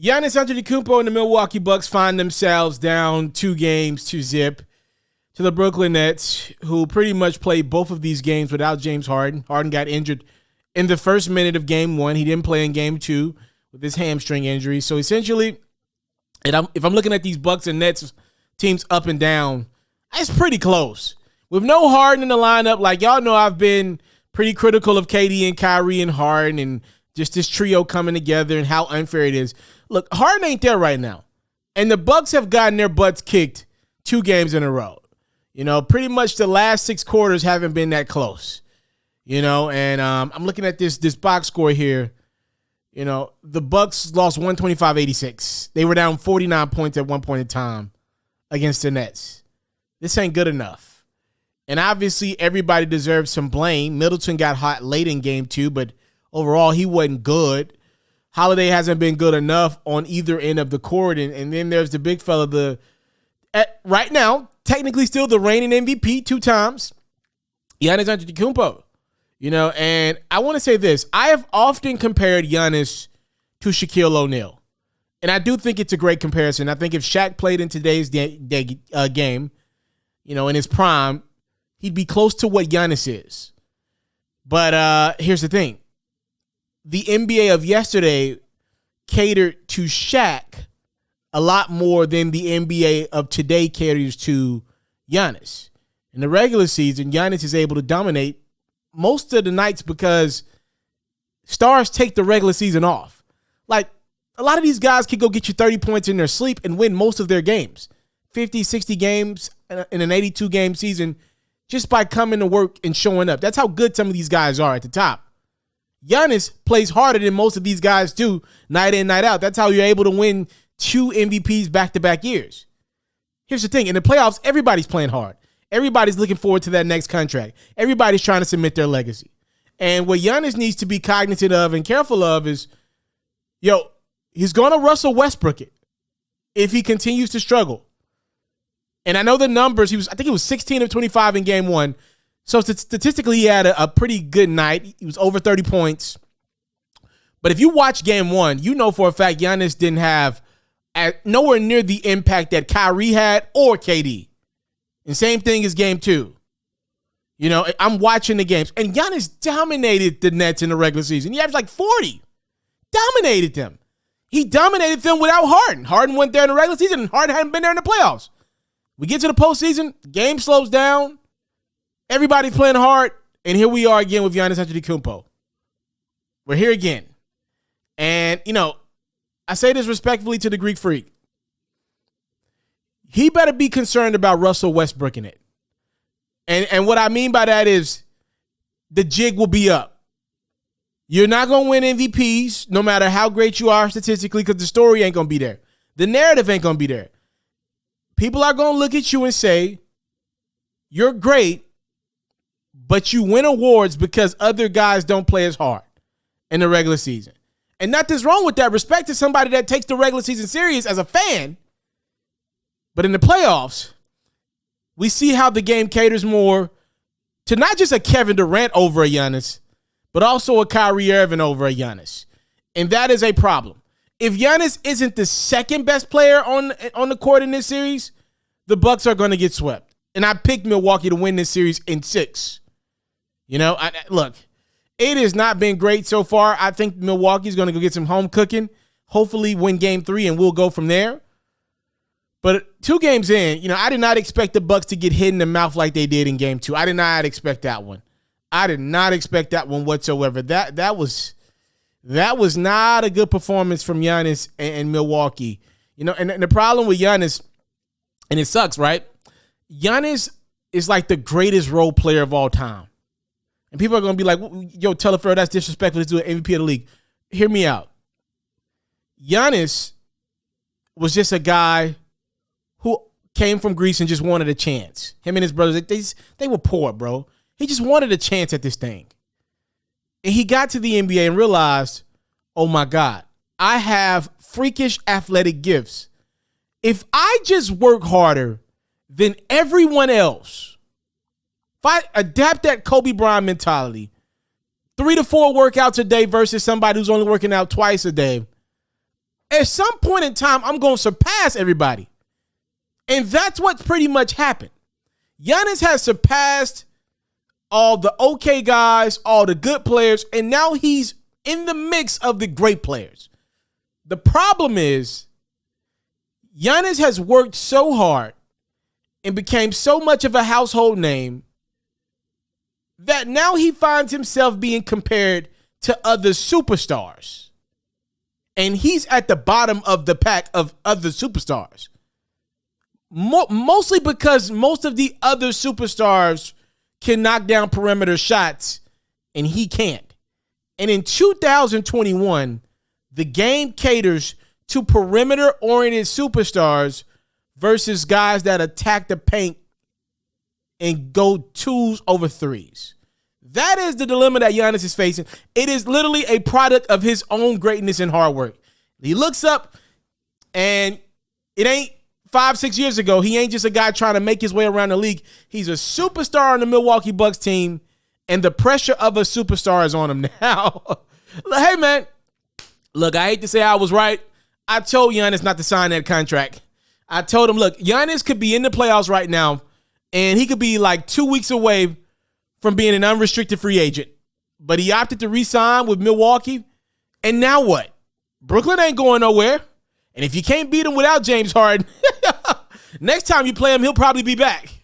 Giannis Antetokounmpo and the Milwaukee Bucks find themselves down 2-0 to the Brooklyn Nets, who pretty much played both of these games without James Harden. Harden got injured in the first minute of game 1. He didn't play in game 2 with his hamstring injury. So essentially, if I'm looking at these Bucks and Nets teams up and down, it's pretty close. With no Harden in the lineup, like y'all know, I've been pretty critical of KD and Kyrie and Harden and just this trio coming together and how unfair it is. Look, Harden ain't there right now. And the Bucks have gotten their butts kicked 2 games in a row. You know, pretty much the last 6 quarters haven't been that close. You know, and I'm looking at this box score here. You know, the Bucks lost 125-86. They were down 49 points at one point in time against the Nets. This ain't good enough. And obviously, everybody deserves some blame. Middleton got hot late in game 2, but overall, he wasn't good. Holiday hasn't been good enough on either end of the court. And then there's the big fella, right now, technically still the reigning MVP 2 times, Giannis Antetokounmpo. You know, and I want to say this. I have often compared Giannis to Shaquille O'Neal. And I do think it's a great comparison. I think if Shaq played in today's game, you know, in his prime, he'd be close to what Giannis is. But here's the thing. The NBA of yesterday catered to Shaq a lot more than the NBA of today caters to Giannis. In the regular season, Giannis is able to dominate most of the nights because stars take the regular season off. Like, a lot of these guys can go get you 30 points in their sleep and win most of their games. 50, 60 games in an 82-game season just by coming to work and showing up. That's how good some of these guys are at the top. Giannis plays harder than most of these guys do night in, night out. That's how you're able to win 2 MVPs back-to-back years. Here's the thing. In the playoffs, everybody's playing hard. Everybody's looking forward to that next contract. Everybody's trying to cement their legacy. And what Giannis needs to be cognizant of and careful of is, he's going to Russell Westbrook it if he continues to struggle. And I know the numbers. I think it was 16 of 25 in game 1. So statistically, he had a pretty good night. He was over 30 points. But if you watch game 1, you know for a fact Giannis didn't have nowhere near the impact that Kyrie had or KD. And same thing as game 2. You know, I'm watching the games. And Giannis dominated the Nets in the regular season. He averaged like 40. Dominated them. He dominated them without Harden. Harden went there in the regular season, and Harden hadn't been there in the playoffs. We get to the postseason, game slows down. Everybody's playing hard. And here we are again with Giannis Antetokounmpo. We're here again. And, you know, I say this respectfully to the Greek Freak. He better be concerned about Russell Westbrook in it. And what I mean by that is the jig will be up. You're not going to win MVPs no matter how great you are statistically because the story ain't going to be there. The narrative ain't going to be there. People are going to look at you and say, you're great, but you win awards because other guys don't play as hard in the regular season. And nothing's wrong with that. Respect to somebody that takes the regular season serious as a fan. But in the playoffs, we see how the game caters more to not just a Kevin Durant over a Giannis, but also a Kyrie Irving over a Giannis. And that is a problem. If Giannis isn't the second best player on the court in this series, the Bucks are going to get swept. And I picked Milwaukee to win this series in 6. You know, look, it has not been great so far. I think Milwaukee's going to go get some home cooking, hopefully win game 3, and we'll go from there. But 2 games in, you know, I did not expect the Bucks to get hit in the mouth like they did in game 2. I did not expect that one. I did not expect that one whatsoever. That was not a good performance from Giannis and Milwaukee. You know, and the problem with Giannis, and it sucks, right? Giannis is like the greatest role player of all time. And people are going to be like, yo, Taliaferro, that's disrespectful. Let's do an MVP of the league. Hear me out. Giannis was just a guy who came from Greece and just wanted a chance. Him and his brothers, they were poor, bro. He just wanted a chance at this thing. And he got to the NBA and realized, oh my God, I have freakish athletic gifts. If I just work harder than everyone else, if I adapt that Kobe Bryant mentality, 3 to 4 workouts a day versus somebody who's only working out twice a day, at some point in time, I'm going to surpass everybody. And that's what's pretty much happened. Giannis has surpassed all the okay guys, all the good players, and now he's in the mix of the great players. The problem is Giannis has worked so hard and became so much of a household name that now he finds himself being compared to other superstars. And he's at the bottom of the pack of other superstars. Mostly because most of the other superstars can knock down perimeter shots and he can't. And in 2021, the game caters to perimeter-oriented superstars versus guys that attack the paint and go 2s over 3s. That is the dilemma that Giannis is facing. It is literally a product of his own greatness and hard work. He looks up, and it ain't 5-6 years ago. He ain't just a guy trying to make his way around the league. He's a superstar on the Milwaukee Bucks team, and the pressure of a superstar is on him now. Hey, man, look, I hate to say I was right. I told Giannis not to sign that contract. I told him, look, Giannis could be in the playoffs right now, and he could be like 2 weeks away from being an unrestricted free agent. But he opted to re-sign with Milwaukee. And now what? Brooklyn ain't going nowhere. And if you can't beat him without James Harden, next time you play him, he'll probably be back.